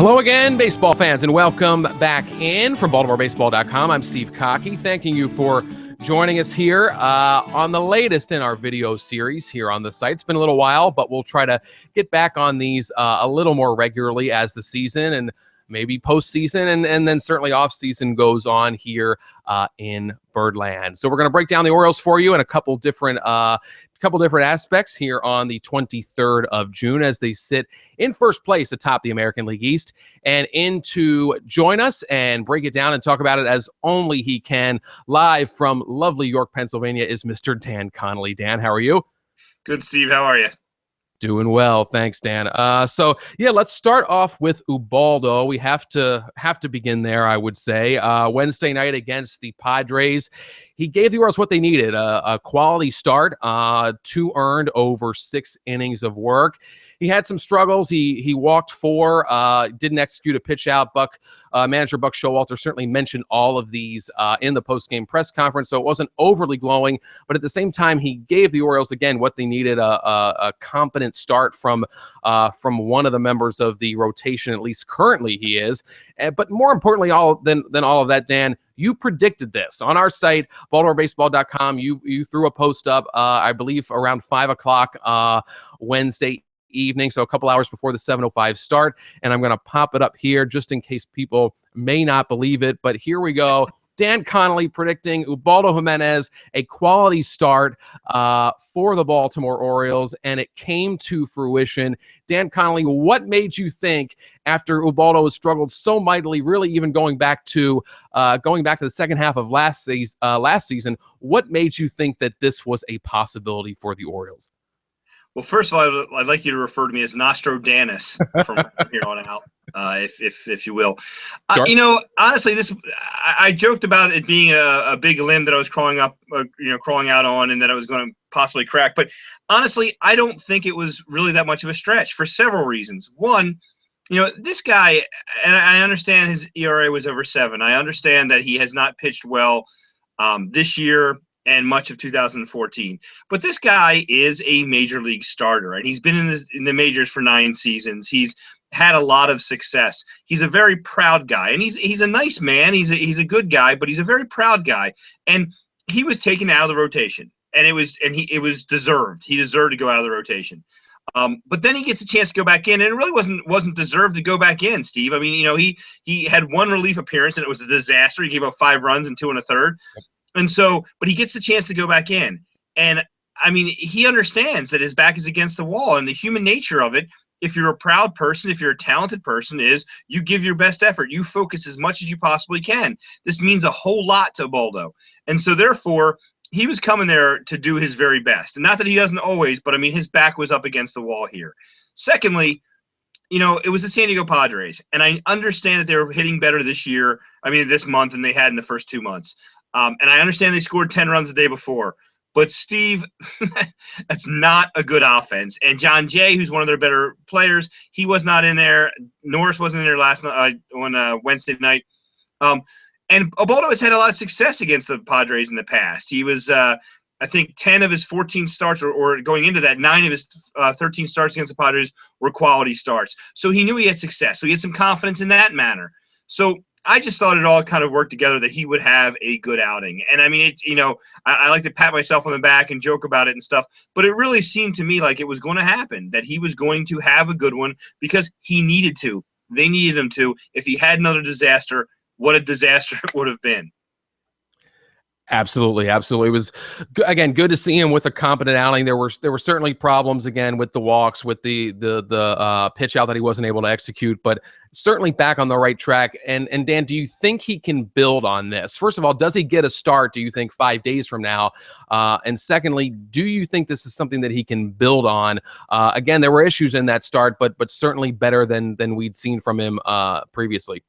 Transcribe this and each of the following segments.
Hello again, baseball fans, and welcome back in from BaltimoreBaseball.com. I'm Steve Cockey, thanking you for joining us here on the latest in our video series here on the site. It's been a little while, but we'll try to get back on these a little more regularly as the season and maybe postseason and then certainly off-season goes on here in Birdland. So we're going to break down the Orioles for you in a couple different aspects here on the 23rd of June as they sit in first place atop the American League East. And in to join us and break it down and talk about it as only he can, live from lovely York, Pennsylvania, is Mr. Dan Connolly. Dan, how are you? Good, Steve. How are you? Doing well, thanks, Dan. So let's start off with Ubaldo. We have to begin there, I would say. Wednesday night against the Padres, he gave the Orioles what they needed: a quality start, 2 earned over 6 innings of work. He had some struggles. He walked 4, didn't execute a pitch out. Manager Buck Showalter certainly mentioned all of these in the post-game press conference, so it wasn't overly glowing. But at the same time, he gave the Orioles again what they needed: a competent start from one of the members of the rotation, at least currently he is. But more importantly, than all of that, Dan, you predicted this on our site, BaltimoreBaseball.com. You threw a post up, I believe, around 5 o'clock Wednesday evening, so a couple hours before the 7:05 start, and I'm going to pop it up here just in case people may not believe it, but here we go. Dan Connolly predicting Ubaldo Jimenez a quality start for the Baltimore Orioles, and it came to fruition. Dan Connolly, what made you think, after Ubaldo has struggled so mightily, really even going back to the second half of last season, what made you think that this was a possibility for the Orioles? Well, first of all, I'd like you to refer to me as Nostradamus from here on out, if you will. Sure. Honestly, I joked about it being a big limb that I was crawling out on, and that I was going to possibly crack. But honestly, I don't think it was really that much of a stretch for several reasons. One, this guy, and I understand his ERA was over 7. I understand that he has not pitched well this year and much of 2014. But this guy is a major league starter, and he's been in the majors for 9 seasons. He's had a lot of success. He's a very proud guy, and he's a nice man. He's a good guy, but he's a very proud guy. And he was taken out of the rotation, and it was deserved. He deserved to go out of the rotation. But then he gets a chance to go back in, and it really wasn't deserved to go back in, Steve. I mean, he had 1 relief appearance, and it was a disaster. He gave up 5 runs and 2 1/3. And so, but he gets the chance to go back in. And I mean, he understands that his back is against the wall, and the human nature of it, if you're a proud person, if you're a talented person, is you give your best effort. You focus as much as you possibly can. This means a whole lot to Ubaldo. And so therefore, he was coming there to do his very best. And not that he doesn't always, but I mean, his back was up against the wall here. Secondly, it was the San Diego Padres. And I understand that they were hitting better this month than they had in the first 2 months. And I understand they scored 10 runs the day before. But, Steve, that's not a good offense. And John Jay, who's one of their better players, he was not in there. Norris wasn't in there last night on Wednesday night. And Ubaldo has had a lot of success against the Padres in the past. He was, I think, 10 of his 14 starts, or going into that, 9 of his 13 starts against the Padres were quality starts. So he knew he had success. So he had some confidence in that manner. So I just thought it all kind of worked together that he would have a good outing. And I mean, I like to pat myself on the back and joke about it and stuff, but it really seemed to me like it was going to happen, that he was going to have a good one because he needed to. They needed him to. If he had another disaster, what a disaster it would have been. Absolutely. It was, again, good to see him with a competent outing. There were certainly problems, again, with the walks, with the pitch out that he wasn't able to execute, but certainly back on the right track. And Dan, do you think he can build on this? First of all, does he get a start, do you think, 5 days from now? And secondly, do you think this is something that he can build on? Again, there were issues in that start, but certainly better than we'd seen from him previously.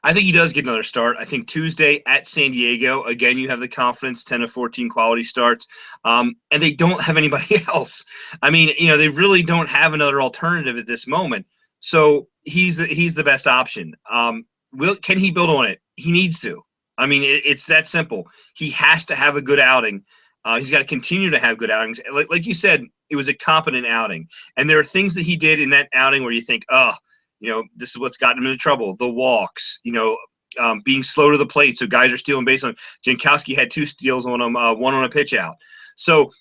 I think he does get another start. I think Tuesday at San Diego, again, you have the confidence, 10 of 14 quality starts, and they don't have anybody else. I mean, they really don't have another alternative at this moment. So he's the best option. Can he build on it? He needs to. I mean, it's that simple. He has to have a good outing. He's got to continue to have good outings. Like you said, it was a competent outing. And there are things that he did in that outing where you think, this is what's gotten him into trouble. The walks, being slow to the plate, so guys are stealing base on. Jankowski had 2 steals on him, one on a pitch out. So,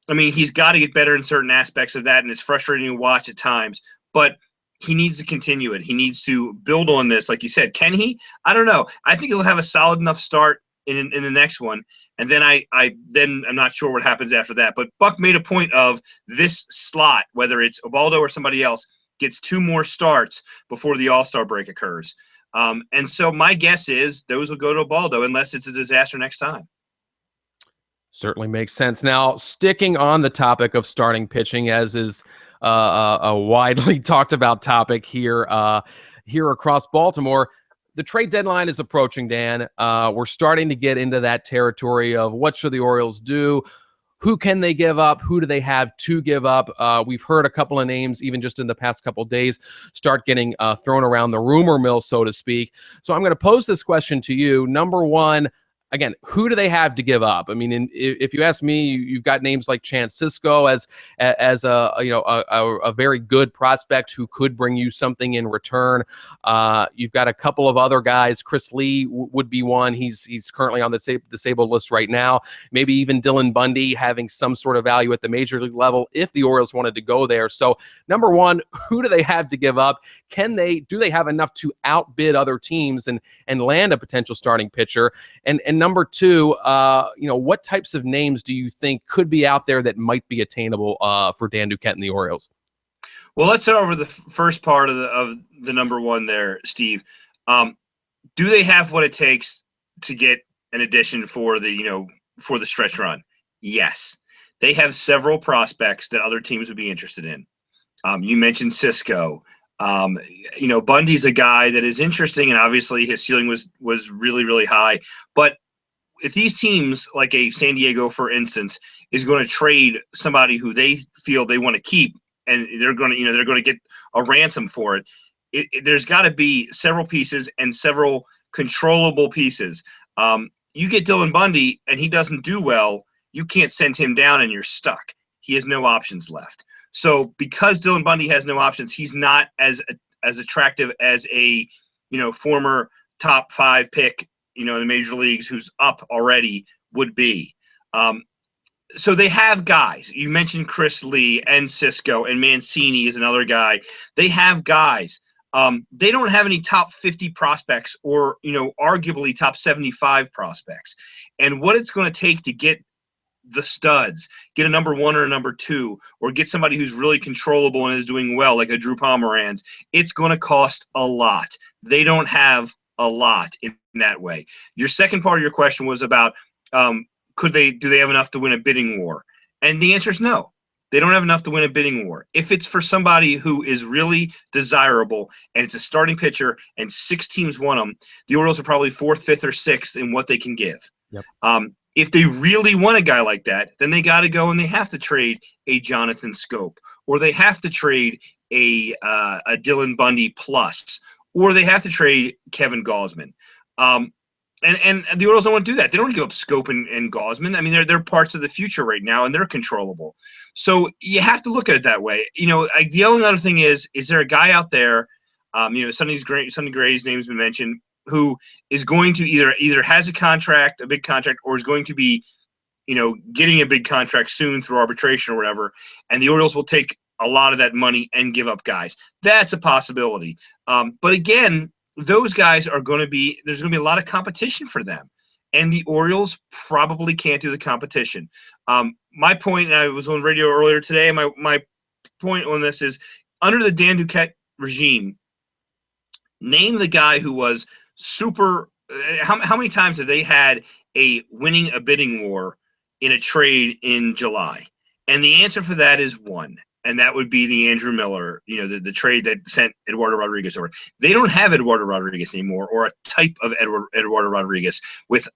I mean, he's got to get better in certain aspects of that, and it's frustrating to watch at times. But he needs to continue it. He needs to build on this, like you said. Can he? I don't know. I think he'll have a solid enough start in the next one, and then I'm not sure what happens after that. But Buck made a point of this slot, whether it's Ubaldo or somebody else, gets 2 more starts before the All-Star break occurs. And so my guess is those will go to Ubaldo unless it's a disaster next time. Certainly makes sense. Now, sticking on the topic of starting pitching, as is a widely talked about topic here across Baltimore, the trade deadline is approaching, Dan. We're starting to get into that territory of what should the Orioles do? Who can they give up? Who do they have to give up? We've heard a couple of names, even just in the past couple of days, start getting thrown around the rumor mill, so to speak. So I'm going to pose this question to you. Number one, again, who do they have to give up? I mean, if you ask me, you've got names like Chance Sisco as a very good prospect who could bring you something in return. You've got a couple of other guys. Chris Lee would be one. He's currently on the disabled list right now. Maybe even Dylan Bundy having some sort of value at the major league level if the Orioles wanted to go there. So, number one, who do they have to give up? Do they have enough to outbid other teams and land a potential starting pitcher? And number two, what types of names do you think could be out there that might be attainable for Dan Duquette and the Orioles? Well, let's start over the first part of the number one there, Steve. Do they have what it takes to get an addition for the stretch run? Yes. They have several prospects that other teams would be interested in. You mentioned Sisco. Bundy's a guy that is interesting, and obviously his ceiling was really, really high. But if these teams, like a San Diego, for instance, is going to trade somebody who they feel they want to keep, and they're going to get a ransom for it, there's got to be several pieces and several controllable pieces. You get Dylan Bundy and he doesn't do well, you can't send him down and you're stuck. He has no options left. So because Dylan Bundy has no options, he's not as attractive as a former top 5 pick in the major leagues who's up already would be. So they have guys. You mentioned Chris Lee and Sisco, and Mancini is another guy. They have guys. They don't have any top 50 prospects or arguably top 75 prospects. And what it's going to take to get the studs, get a number 1 or a number 2, or get somebody who's really controllable and is doing well, like a Drew Pomeranz, it's going to cost a lot. They don't have a lot in that way. Your second part of your question was about do they have enough to win a bidding war? And the answer is no. They don't have enough to win a bidding war. If it's for somebody who is really desirable and it's a starting pitcher and 6 teams want them, the Orioles are probably 4th, 5th, or 6th in what they can give. Yep. If they really want a guy like that, then they got to go and they have to trade a Jonathan Schoop, or they have to trade a Dylan Bundy plus, or they have to trade Kevin Gausman. And the Orioles don't want to do that. They don't want to give up Schoop and Gausman. I mean, they're parts of the future right now, and they're controllable. So you have to look at it that way. The only other thing is there a guy out there, Sonny Gray's name's been mentioned, who is going to either has a big contract, or is going to be, getting a big contract soon through arbitration or whatever, and the Orioles will take a lot of that money and give up guys. That's a possibility. But again, those guys there's going to be a lot of competition for them, and the Orioles probably can't do the competition. My point, and I was on radio earlier today, my point on this is, under the Dan Duquette regime, name the guy who was super. How many times have they had winning a bidding war in a trade in July? And the answer for that is one, and that would be the Andrew Miller, the trade that sent Eduardo Rodriguez over. They don't have Eduardo Rodriguez anymore, or a type of Eduardo Rodriguez with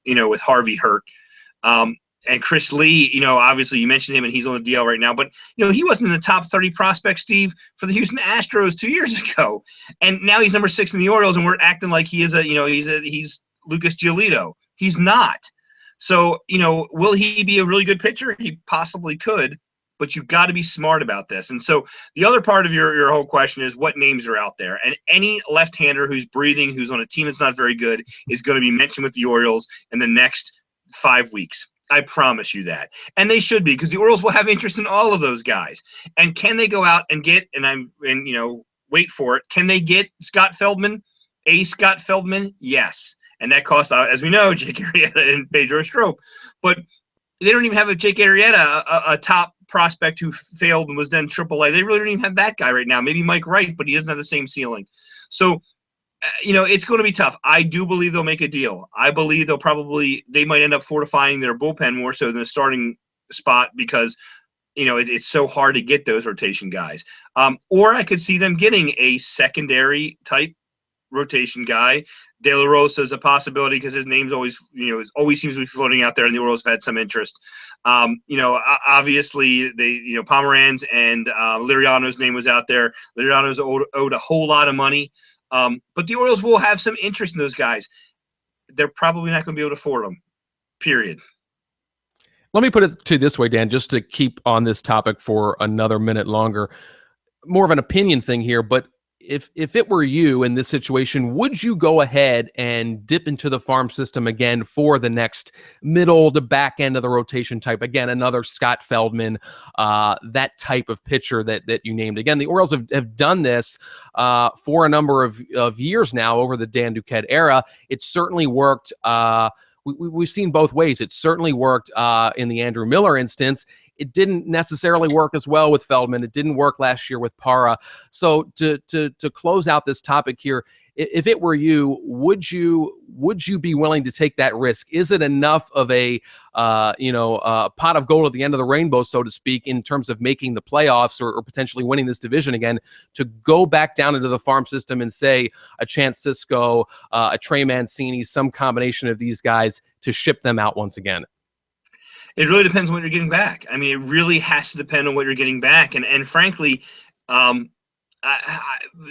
Harvey hurt. And Chris Lee, obviously you mentioned him and he's on the DL right now, but he wasn't in the top 30 prospects, Steve, for the Houston Astros 2 years ago. And now he's number 6 in the Orioles, and we're acting like he is he's Lucas Giolito. He's not. So, will he be a really good pitcher? He possibly could. but you've got to be smart about this. And so the other part of your whole question is what names are out there. And any left-hander who's breathing, who's on a team that's not very good, is going to be mentioned with the Orioles in the next 5 weeks. I promise you that. And they should be, because the Orioles will have interest in all of those guys. And can they go out and get, wait for it, can they get Scott Feldman, Scott Feldman? Yes. And that costs, as we know, Jake Arrieta and Pedro Strop. But they don't even have a Jake Arrieta, a top prospect who failed and was then AAA. They really don't even have that guy right now. Maybe Mike Wright, but he doesn't have the same ceiling. So, it's going to be tough. I do believe they'll make a deal. I believe they might end up fortifying their bullpen more so than the starting spot because, it's so hard to get those rotation guys. Or I could see them getting a secondary type rotation guy. De La Rosa is a possibility because his name's always seems to be floating out there, and the Orioles have had some interest. Obviously Pomeranz and Liriano's name was out there. Liriano's owed a whole lot of money, but the Orioles will have some interest in those guys. They're probably not going to be able to afford them. Period. Let me put it to you this way, Dan, just to keep on this topic for another minute longer. More of an opinion thing here, but if it were you in this situation, would you go ahead and dip into the farm system again for the next middle to back end of the rotation type? Again, another Scott Feldman, that type of pitcher that you named. Again, the Orioles have done this for a number of years now over the Dan Duquette era. It certainly worked. We've seen both ways. It certainly worked in the Andrew Miller instance. It didn't necessarily work as well with Feldman. It didn't work last year with Parra. So to close out this topic here, if it were you, would you be willing to take that risk? Is it enough of a pot of gold at the end of the rainbow, so to speak, in terms of making the playoffs or potentially winning this division again, to go back down into the farm system and say a Chance Sisco, a Trey Mancini, some combination of these guys to ship them out once again? It really depends on what you're getting back. I mean, it really has to depend on what you're getting back. And frankly, Chance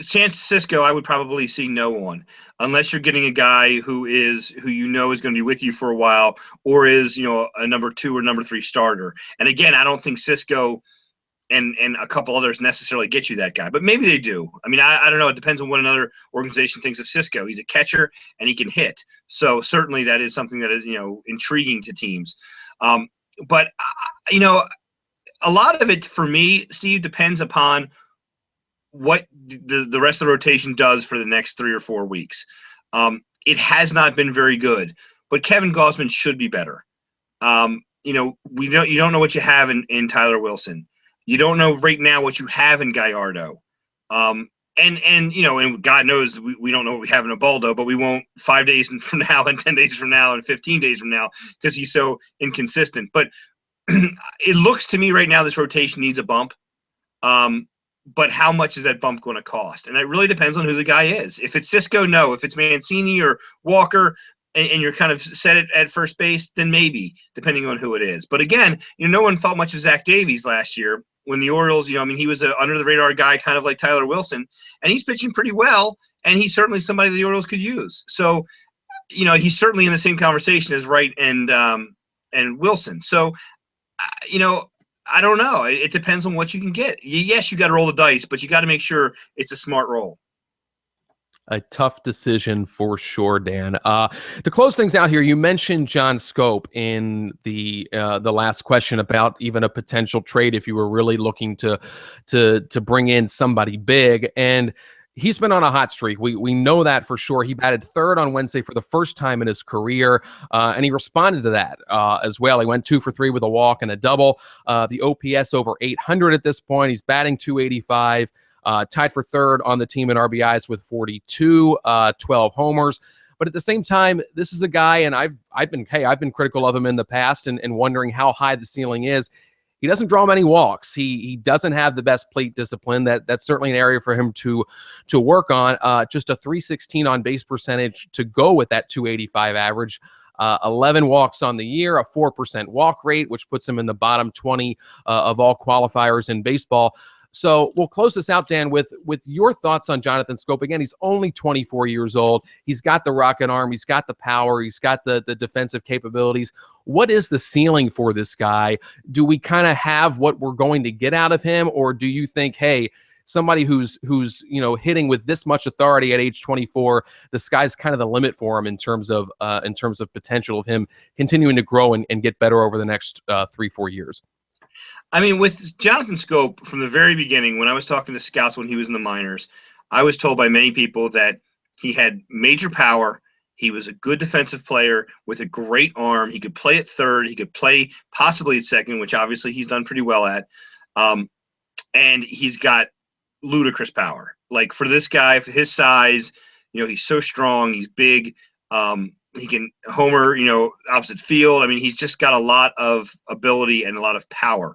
Sisco, I would probably see no on, unless you're getting a guy who is going to be with you for a while, or is a number 2 or number 3 starter. And again, I don't think Sisco and a couple others necessarily get you that guy, but maybe they do. I mean, I don't know. It depends on what another organization thinks of Sisco. He's a catcher and he can hit, so certainly that is something that is intriguing to teams. But a lot of it for me, Steve, depends upon what the rest of the rotation does for the next 3 or 4 weeks. It has not been very good, but Kevin Gausman should be better. You don't know what you have in Tyler Wilson. You don't know right now what you have in Gallardo. And God knows we don't know what we have in Ubaldo, but we won't 5 days from now and 10 days from now and 15 days from now because he's so inconsistent. But it looks to me right now this rotation needs a bump. But how much is that bump going to cost? And it really depends on who the guy is. If it's Sisco, no. If it's Mancini or Walker and you're kind of set it at first base, then maybe, depending on who it is. But again, no one thought much of Zach Davies last year when the Orioles, he was an under-the-radar guy kind of like Tyler Wilson, and he's pitching pretty well, and he's certainly somebody the Orioles could use. So, he's certainly in the same conversation as Wright and Wilson. So, I don't know. It depends on what you can get. Yes, you got to roll the dice, but you got to make sure it's a smart roll. A tough decision for sure, Dan. To close things out here, you mentioned John Schoop in the last question about even a potential trade if you were really looking to bring in somebody big, and he's been on a hot streak. We know that for sure. He batted third on Wednesday for the first time in his career, and he responded to that as well. He went 2 for 3 with a walk and a double. The OPS over 800 at this point. He's batting .285. Tied for third on the team in RBIs with 42, 12 homers. But at the same time, this is a guy, and I've been critical of him in the past and wondering how high the ceiling is. He doesn't draw many walks. He doesn't have the best plate discipline. That's certainly an area for him to work on. Just a .316 on base percentage to go with that .285 average. 11 walks on the year, a 4% walk rate, which puts him in the bottom 20 of all qualifiers in baseball. So we'll close this out, Dan, with your thoughts on Jonathan Schoop. Again, he's only 24 years old. He's got the rocket arm. He's got the power. He's got the defensive capabilities. What is the ceiling for this guy? Do we kind of have what we're going to get out of him, or do you think, hey, somebody who's hitting with this much authority at age 24, the sky's kind of the limit for him in terms of potential of him continuing to grow and get better over the next 3-4 years? I mean, with Jonathan Schoop, from the very beginning, when I was talking to scouts when he was in the minors, I was told by many people that he had major power. He was a good defensive player with a great arm. He could play at third. He could play possibly at second, which obviously he's done pretty well at. And he's got ludicrous power. Like, for this guy, for his size, he's so strong. He's big. He can homer, opposite field. I mean, he's just got a lot of ability and a lot of power.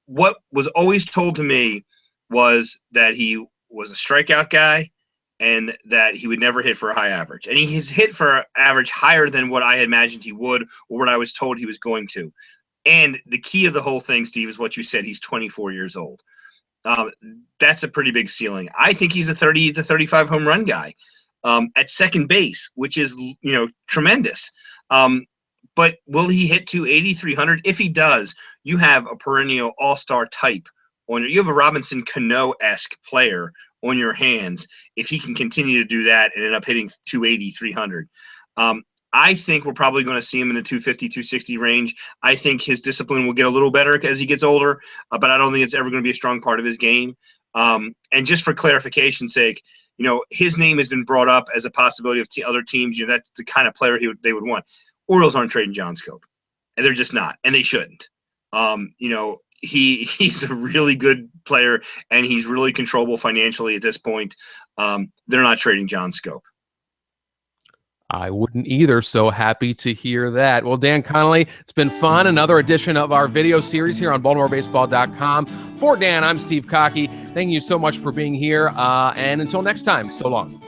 What was always told to me was that he was a strikeout guy and that he would never hit for a high average. And he's hit for an average higher than what I had imagined he would, or what I was told he was going to. And the key of the whole thing, Steve, is what you said. He's 24 years old. That's a pretty big ceiling. I think he's a 30 to 35 home run guy at second base, which is, tremendous. But will he hit 280, 300? If he does, you have a perennial all-star type you have a Robinson Cano-esque player on your hands if he can continue to do that and end up hitting 280, 300. I think we're probably going to see him in the 250, 260 range. I think his discipline will get a little better as he gets older, but I don't think it's ever going to be a strong part of his game. And just for clarification's sake, his name has been brought up as a possibility of other teams. That's the kind of player they would want. Orioles aren't trading John Schoop, and they're just not, and they shouldn't. He's a really good player, and he's really controllable financially at this point. They're not trading John Schoop. I wouldn't either, so happy to hear that. Well, Dan Connolly, it's been fun. Another edition of our video series here on BaltimoreBaseball.com. For Dan, I'm Steve Cockey. Thank you so much for being here, and until next time, so long.